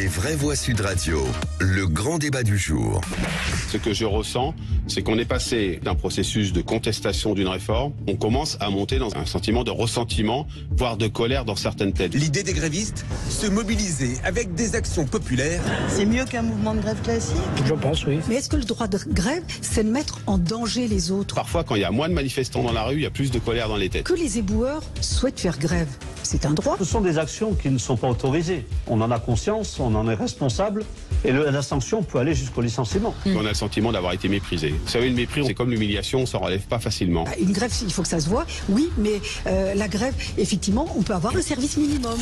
Les vraies voix Sud Radio, le grand débat du jour. Ce que je ressens, c'est qu'on est passé d'un processus de contestation d'une réforme, on commence à monter dans un sentiment de ressentiment, voire de colère dans certaines têtes. L'idée des grévistes, se mobiliser avec des actions populaires. C'est mieux qu'un mouvement de grève classique? Je pense, oui. Mais est-ce que le droit de grève, c'est de mettre en danger les autres? Parfois, quand il y a moins de manifestants dans la rue, il y a plus de colère dans les têtes. Que les éboueurs souhaitent faire grève, c'est un droit. Ce sont des actions qui ne sont pas autorisées. On en a conscience, on en est responsable, et la sanction peut aller jusqu'au licenciement. On a le sentiment d'avoir été méprisé. Vous savez, le mépris, c'est comme l'humiliation, on ne s'en relève pas facilement. Une grève, il faut que ça se voit, oui, mais la grève, effectivement, on peut avoir un service minimum.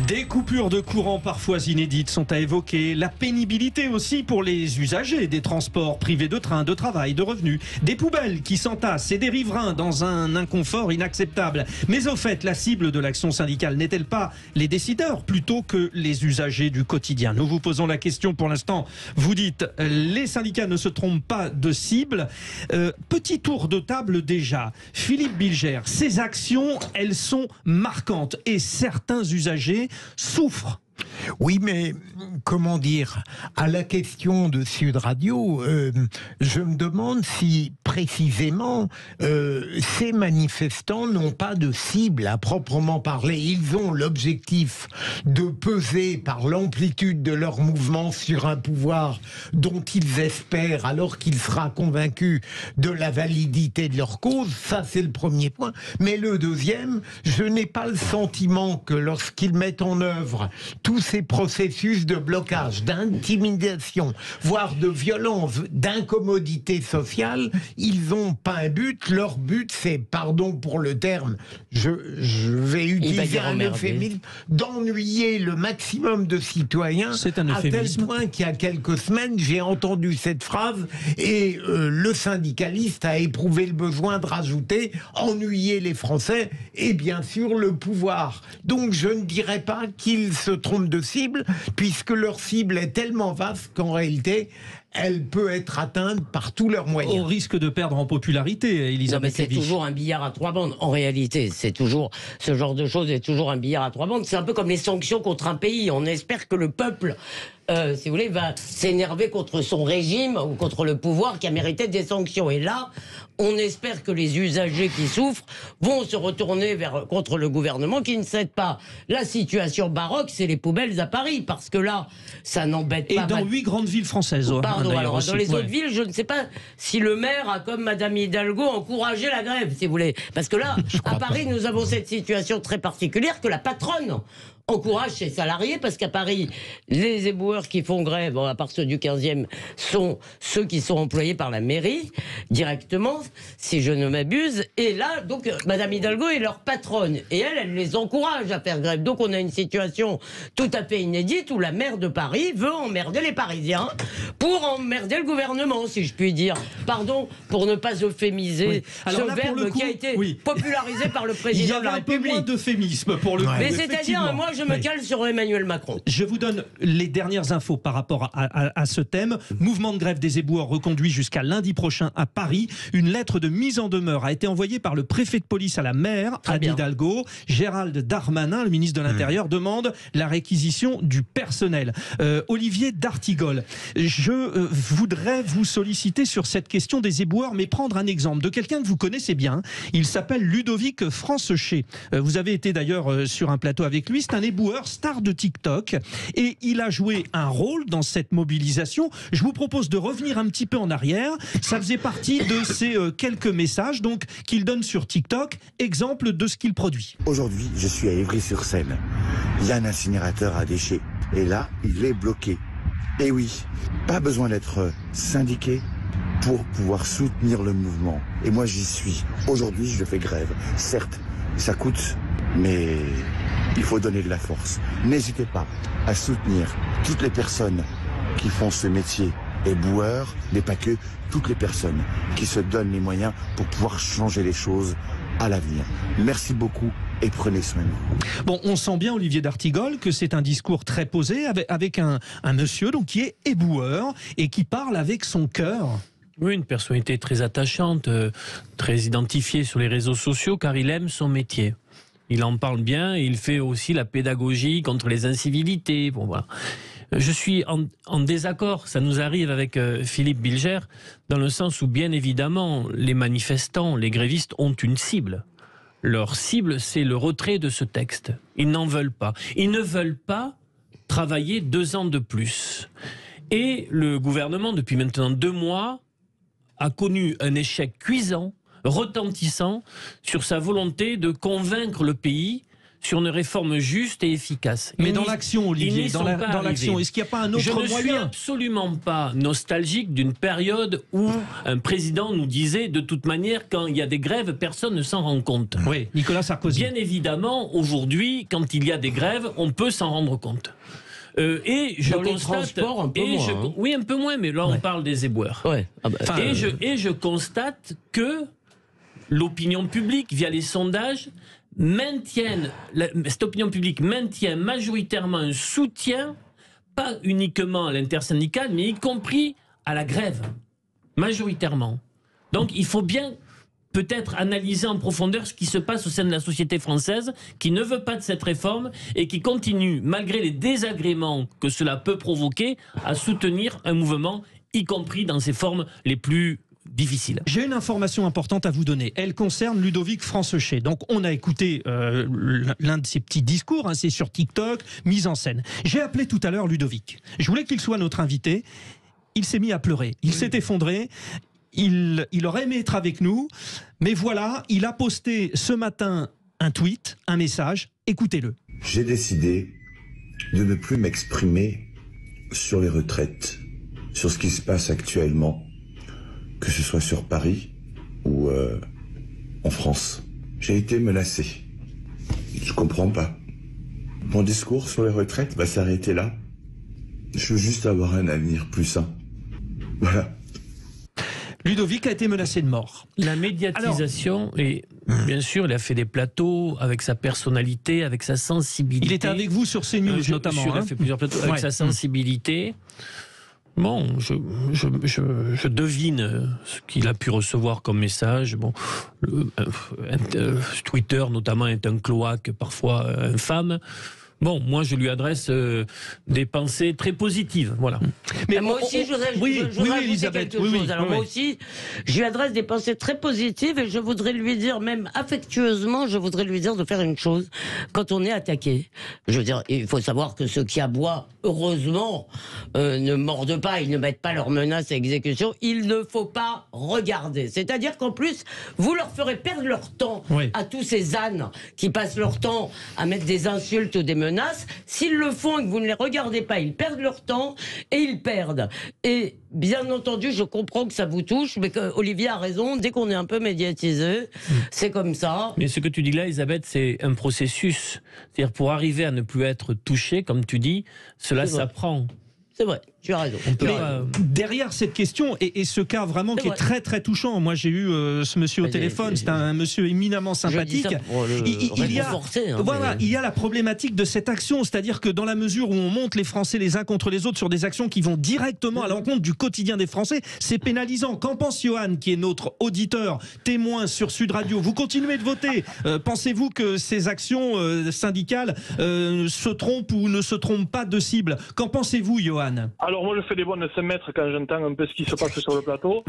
Des coupures de courant parfois inédites sont à évoquer, la pénibilité aussi pour les usagers des transports privés de train, de travail, de revenus, des poubelles qui s'entassent et des riverains dans un inconfort inacceptable. Mais au fait, la cible de l'action syndicale n'est-elle pas les décideurs plutôt que les usagers du quotidien? Nous vous posons la question pour l'instant. Vous dites, les syndicats ne se trompent pas de cible. Petit tour de table déjà. Philippe Bilger, ces actions, elles sont marquantes et certains usagers souffrent. Oui, mais comment dire, à la question de Sud Radio, je me demande si précisément ces manifestants n'ont pas de cible à proprement parler. Ils ont l'objectif de peser par l'amplitude de leur mouvement sur un pouvoir dont ils espèrent, alors qu'il sera convaincu de la validité de leur cause. Ça, c'est le premier point. Mais le deuxième, je n'ai pas le sentiment que lorsqu'ils mettent en œuvre tous ces processus de blocage, d'intimidation, voire de violence, d'incommodité sociale, ils n'ont pas un but. Leur but, c'est, pardon pour le terme, je vais utiliser un euphémisme, d'ennuyer le maximum de citoyens. C'est un euphémisme. À tel point qu'il y a quelques semaines, j'ai entendu cette phrase et le syndicaliste a éprouvé le besoin de rajouter ennuyer les Français et bien sûr le pouvoir. Donc je ne dirais pas qu'ils se trompent de cible, puisque leur cible est tellement vaste qu'en réalité, elle peut être atteinte par tous leurs moyens. Au risque de perdre en popularité, Elisabeth c'est toujours un billard à trois bandes. En réalité, c'est toujours ce genre de choses est toujours un billard à trois bandes. C'est un peu comme les sanctions contre un pays. On espère que le peuple, si vous voulez, va s'énerver contre son régime ou contre le pouvoir qui a mérité des sanctions. Et là, on espère que les usagers qui souffrent vont se retourner contre le gouvernement qui ne cède pas. La situation baroque, c'est les poubelles à Paris, parce que là, ça n'embête pas. Et dans 8 grandes villes françaises. Pardon, alors aussi, dans les autres villes, je ne sais pas si le maire a, comme Madame Hidalgo, encouragé la grève, si vous voulez. Parce que là, à Paris, nous avons cette situation très particulière que la patronne encourage ses salariés, parce qu'à Paris, les éboueurs qui font grève, à part ceux du 15e, sont ceux qui sont employés par la mairie, directement, si je ne m'abuse. Et là, donc, Madame Hidalgo est leur patronne. Et elle les encourage à faire grève. Donc, on a une situation tout à fait inédite où la maire de Paris veut emmerder les Parisiens pour emmerder le gouvernement, si je puis dire. Pardon, pour ne pas euphémiser ce verbe qui a été popularisé par le président de la République. Il y avait un peu moins d'euphémisme pour le coup. Mais c'est-à-dire, moi, je me cale sur Emmanuel Macron. Je vous donne les dernières infos par rapport à ce thème. Mouvement de grève des éboueurs reconduit jusqu'à lundi prochain à Paris. Une lettre de mise en demeure a été envoyée par le préfet de police à la maire, Anne Hidalgo. Gérald Darmanin, le ministre de l'Intérieur, demande la réquisition du personnel. Olivier d'Artigol, je voudrais vous solliciter sur cette question des éboueurs, mais prendre un exemple de quelqu'un que vous connaissez bien. Il s'appelle Ludovic Franceschet. Vous avez été d'ailleurs sur un plateau avec lui. C'est un éboueur star de TikTok et il a joué un rôle dans cette mobilisation. Je vous propose de revenir un petit peu en arrière. Ça faisait partie de ces quelques messages donc qu'il donne sur TikTok, exemple de ce qu'il produit. Aujourd'hui, je suis à Ivry-sur-Seine. Il y a un incinérateur à déchets et là, il est bloqué. Et oui, pas besoin d'être syndiqué pour pouvoir soutenir le mouvement. Et moi, j'y suis. Aujourd'hui, je fais grève. Certes, ça coûte, mais il faut donner de la force. N'hésitez pas à soutenir toutes les personnes qui font ce métier, éboueurs, mais pas que, toutes les personnes qui se donnent les moyens pour pouvoir changer les choses à l'avenir. Merci beaucoup et prenez soin de vous. Bon, on sent bien, Olivier d'Artigol, que c'est un discours très posé avec un monsieur donc, qui est éboueur et qui parle avec son cœur. Oui, une personnalité très attachante, très identifiée sur les réseaux sociaux car il aime son métier. Il en parle bien et il fait aussi la pédagogie contre les incivilités. Bon, voilà. Je suis en désaccord, ça nous arrive avec Philippe Bilger, dans le sens où bien évidemment les manifestants, les grévistes ont une cible. Leur cible, c'est le retrait de ce texte. Ils n'en veulent pas. Ils ne veulent pas travailler 2 ans de plus. Et le gouvernement, depuis maintenant 2 mois, a connu un échec cuisant, retentissant, sur sa volonté de convaincre le pays sur une réforme juste et efficace. Mais dans l'action, Olivier, dans l'action, est-ce qu'il n'y a pas un autre moyen ? Je ne suis absolument pas nostalgique d'une période où un président nous disait, de toute manière, quand il y a des grèves, personne ne s'en rend compte. Oui, Nicolas Sarkozy. Bien évidemment, aujourd'hui, quand il y a des grèves, on peut s'en rendre compte. Et je dans constate, les transports, un peu moins, oui, un peu moins, mais là on parle des éboueurs. Ouais. Ah bah, et je constate que l'opinion publique, via les sondages, cette opinion publique maintient majoritairement un soutien, pas uniquement à l'intersyndicale, mais y compris à la grève, majoritairement. Donc il faut bien peut-être analyser en profondeur ce qui se passe au sein de la société française, qui ne veut pas de cette réforme et qui continue, malgré les désagréments que cela peut provoquer, à soutenir un mouvement, y compris dans ses formes les plus difficile. J'ai une information importante à vous donner. Elle concerne Ludovic Francechet. Donc, on a écouté l'un de ses petits discours. Hein, c'est sur TikTok, mise en scène. J'ai appelé tout à l'heure Ludovic. Je voulais qu'il soit notre invité. Il s'est mis à pleurer. Il s'est effondré. Il aurait aimé être avec nous. Mais voilà, il a posté ce matin un tweet, un message. Écoutez-le. J'ai décidé de ne plus m'exprimer sur les retraites, sur ce qui se passe actuellement, que ce soit sur Paris ou en France. J'ai été menacé. Je comprends pas. Mon discours sur les retraites va s'arrêter là. Je veux juste avoir un avenir plus sain. Voilà. Ludovic a été menacé de mort. La médiatisation, et bien sûr, il a fait des plateaux avec sa personnalité, avec sa sensibilité. Il était avec vous sur CNews notamment. Il a fait plusieurs plateaux avec sa sensibilité. Bon, je devine ce qu'il a pu recevoir comme message. Bon, Twitter notamment est un cloaque parfois infâme. Bon, moi je lui adresse des pensées très positives, voilà. Mais moi aussi, je voudrais Elisabeth, quelque chose. Alors moi aussi, je lui adresse des pensées très positives et je voudrais lui dire, même affectueusement, je voudrais lui dire de faire une chose. Quand on est attaqué, je veux dire, il faut savoir que ceux qui aboient, heureusement, ne mordent pas, ils ne mettent pas leurs menaces à exécution. Il ne faut pas regarder. C'est-à-dire qu'en plus, vous leur ferez perdre leur temps à tous ces ânes qui passent leur temps à mettre des insultes ou des menaces. S'ils le font et que vous ne les regardez pas, ils perdent leur temps et ils perdent. Et bien entendu, je comprends que ça vous touche, mais que Olivier a raison, dès qu'on est un peu médiatisé, c'est comme ça. Mais ce que tu dis là, Elisabeth, c'est un processus. C'est-à-dire pour arriver à ne plus être touché, comme tu dis, cela s'apprend. C'est vrai, tu as raison. Derrière cette question, et ce cas vraiment qui est très très touchant, moi j'ai eu ce monsieur au téléphone, c'est un monsieur éminemment sympathique. Il y a la problématique de cette action, c'est-à-dire que dans la mesure où on monte les Français les uns contre les autres sur des actions qui vont directement à l'encontre du quotidien des Français, c'est pénalisant. Qu'en pense Johan, qui est notre auditeur, témoin sur Sud Radio? Vous continuez de voter. Pensez-vous que ces actions syndicales se trompent ou ne se trompent pas de cible? Qu'en pensez-vous, Johan? Alors moi je fais des bonnes 5 mètres quand j'entends un peu ce qui se passe sur le plateau.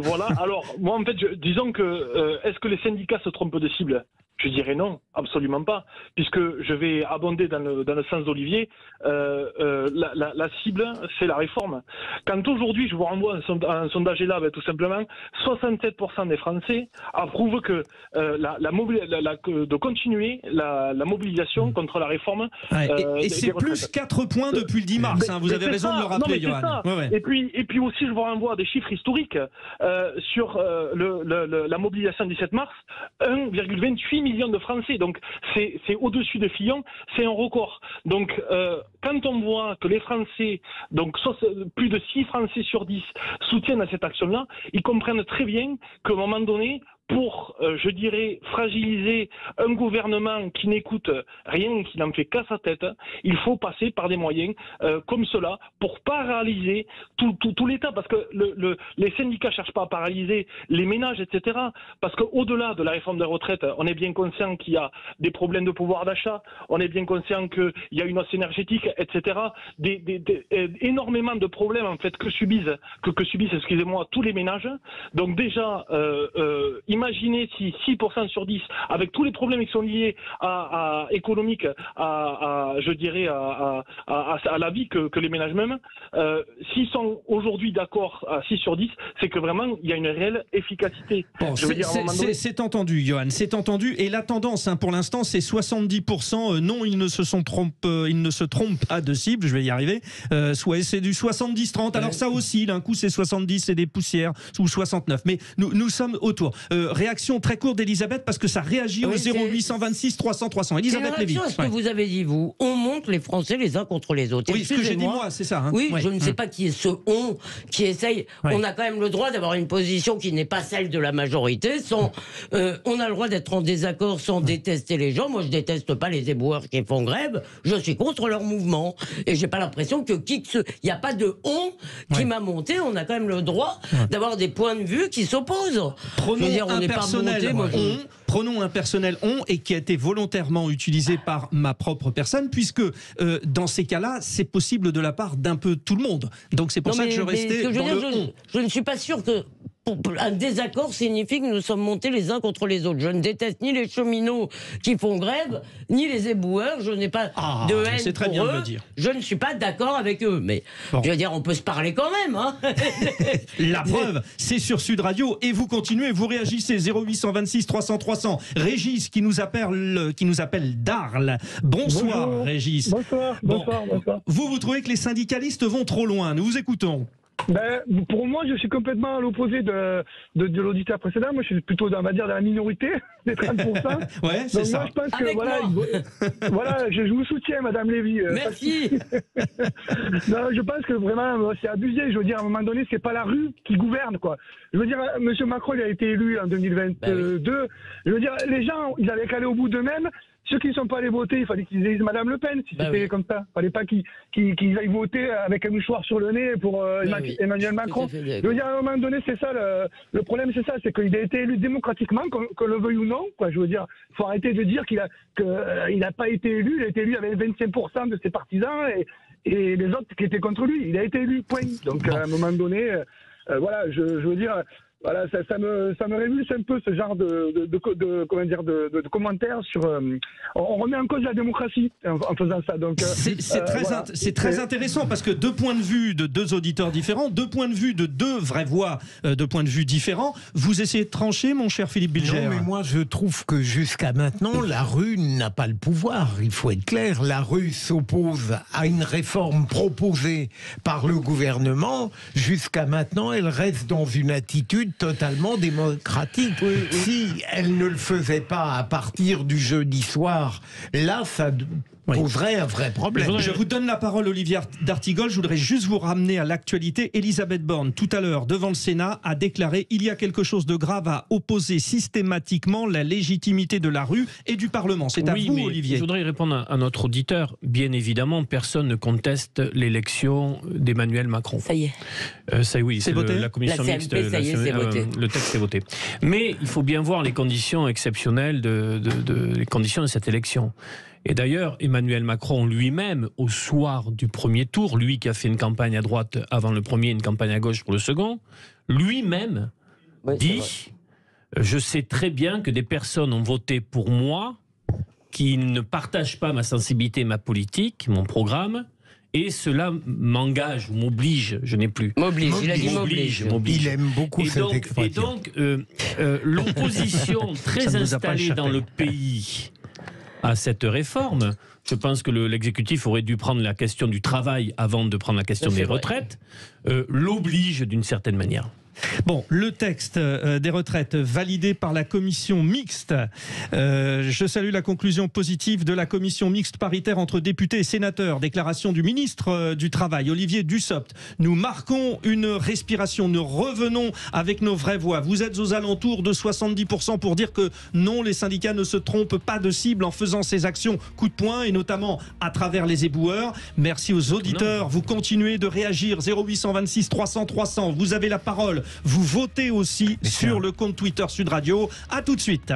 Voilà, alors moi en fait, disons que est-ce que les syndicats se trompent de cible? Je dirais non, absolument pas, puisque je vais abonder dans le sens d'Olivier, la cible, c'est la réforme. Quand aujourd'hui, je vous renvoie un sondage là, tout simplement, 67% des Français approuvent que de continuer la mobilisation contre la réforme. Et c'est plus 4 points depuis le 10 mars, hein, vous avez raison de le rappeler, Johan. Et puis aussi, je vous renvoie à des chiffres historiques sur la mobilisation du 17 mars, 1,28 million de Français, donc c'est au-dessus de Fillon, c'est un record. Donc quand on voit que les Français, donc plus de 6 Français sur 10 soutiennent à cette action-là, ils comprennent très bien qu'à un moment donné, pour, je dirais, fragiliser un gouvernement qui n'écoute rien, qui n'en fait qu'à sa tête, il faut passer par des moyens comme cela pour paralyser tout l'État. Parce que les syndicats ne cherchent pas à paralyser les ménages, etc. Parce qu'au-delà de la réforme des retraites, on est bien conscient qu'il y a des problèmes de pouvoir d'achat, on est bien conscient qu'il y a une hausse énergétique, etc. Énormément de problèmes en fait que subissent, excusez-moi, tous les ménages. Donc déjà, imaginez si 6% sur 10, avec tous les problèmes qui sont liés économiques, je dirais, à la vie que les ménages même, s'ils sont aujourd'hui d'accord à 6 sur 10, c'est que vraiment, il y a une réelle efficacité. Bon, c'est entendu, Johan, c'est entendu. Et la tendance, hein, pour l'instant, c'est 70%. Non, ils ne se trompent pas de cible, je vais y arriver. Soit c'est du 70-30. Alors ça oscille, un coup c'est 70, c'est des poussières, ou 69. Mais nous sommes autour. Réaction très courte d'Elisabeth, parce que ça réagit au 0826 300 300. Elisabeth Lévy. C'est ce que vous avez dit, vous. On monte les Français les uns contre les autres. Oui, ce que j'ai dit moi, c'est ça. Hein. Oui, je ne sais pas qui est ce on qui essaye. Ouais. On a quand même le droit d'avoir une position qui n'est pas celle de la majorité. On a le droit d'être en désaccord sans détester les gens. Moi, je déteste pas les éboueurs qui font grève. Je suis contre leur mouvement. Et j'ai pas l'impression que il n'y a pas de on qui m'a monté. On a quand même le droit d'avoir des points de vue qui s'opposent. Prenons un personnel on et qui a été volontairement utilisé par ma propre personne, puisque dans ces cas-là, c'est possible de la part d'un peu tout le monde. Donc c'est pour ça que je restais dans le on. Je ne suis pas sûr que un désaccord signifie que nous sommes montés les uns contre les autres. Je ne déteste ni les cheminots qui font grève, ni les éboueurs. Je n'ai pas de haine c'est très pour bien eux. de le dire. Je ne suis pas d'accord avec eux. Mais je veux dire, on peut se parler quand même. Hein. La preuve, c'est sur Sud Radio. Et vous continuez, vous réagissez. 0826 300 300. Régis qui nous appelle d'Arles. Bonsoir. Bonjour. Régis. Bonsoir. Vous trouvez que les syndicalistes vont trop loin? Nous vous écoutons. Pour moi, je suis complètement à l'opposé de l'auditeur précédent. Moi, je suis plutôt, on va dire, dans la minorité, des 30%. Ouais, c'est ça. Moi, je pense que, voilà, je vous soutiens, Madame Lévy. Merci. Non, je pense que vraiment, c'est abusé. Je veux dire, à un moment donné, c'est pas la rue qui gouverne, quoi. Je veux dire, Monsieur Macron, il a été élu en 2022. Je veux dire, les gens, ils avaient qu'à aller au bout d'eux-mêmes. Ceux qui ne sont pas allés voter, il fallait qu'ils disent Madame Le Pen, si c'était comme ça. Il ne fallait pas qu'ils aillent voter avec un mouchoir sur le nez pour Emmanuel Macron. Je veux dire, à un moment donné, c'est ça, le problème, c'est ça, c'est qu'il a été élu démocratiquement, qu'on le veuille ou non, quoi. Je veux dire, il faut arrêter de dire qu'il n'a pas été élu, il a été élu avec 25% de ses partisans et les autres qui étaient contre lui. Il a été élu, point. Donc, à un moment donné, voilà, je veux dire... Voilà, ça me révulse un peu ce genre de commentaires sur. On remet en cause la démocratie en faisant ça. Donc c'est très intéressant parce que deux points de vue de deux auditeurs différents, deux points de vue de deux vraies voix, de points de vue différents. Vous essayez de trancher, mon cher Philippe Bilger? Non, mais moi je trouve que jusqu'à maintenant, la rue n'a pas le pouvoir. Il faut être clair. La rue s'oppose à une réforme proposée par le gouvernement. Jusqu'à maintenant, elle reste dans une attitude totalement démocratique. Si elle ne le faisait pas à partir du jeudi soir, là, ça poserait un vrai problème. Je vous donne la parole, Olivier d'Artigol. Je voudrais juste vous ramener à l'actualité. Elisabeth Borne, tout à l'heure, devant le Sénat, a déclaré « Il y a quelque chose de grave à opposer systématiquement la légitimité de la rue et du Parlement ». C'est à vous, Olivier. Je voudrais répondre à notre auditeur. Bien évidemment, personne ne conteste l'élection d'Emmanuel Macron. Ça y est. Ça, oui, c'est voté. La commission mixte. Le texte est voté. Mais il faut bien voir les conditions exceptionnelles les conditions de cette élection. Et d'ailleurs, Emmanuel Macron lui-même, au soir du premier tour, lui qui a fait une campagne à droite avant le premier, une campagne à gauche pour le second, lui-même dit « Je sais très bien que des personnes ont voté pour moi qui ne partagent pas ma sensibilité, ma politique, mon programme, et cela m'engage ou m'oblige, je n'ai plus. M'oblige, il a dit m'oblige. Il aime beaucoup cette expression. Et donc, l'opposition très installée dans le pays à cette réforme, je pense que l'exécutif aurait dû prendre la question du travail avant de prendre la question des retraites, l'oblige d'une certaine manière. Bon, le texte des retraites validé par la commission mixte. Je salue la conclusion positive de la commission mixte paritaire entre députés et sénateurs. Déclaration du ministre du Travail, Olivier Dussopt. Nous marquons une respiration, nous revenons avec nos vraies voix. Vous êtes aux alentours de 70% pour dire que non, les syndicats ne se trompent pas de cible en faisant ces actions coup de poing et notamment à travers les éboueurs. Merci aux auditeurs. Vous continuez de réagir. 0826 300 300. Vous avez la parole. Vous votez aussi sur le compte Twitter Sud Radio. À tout de suite.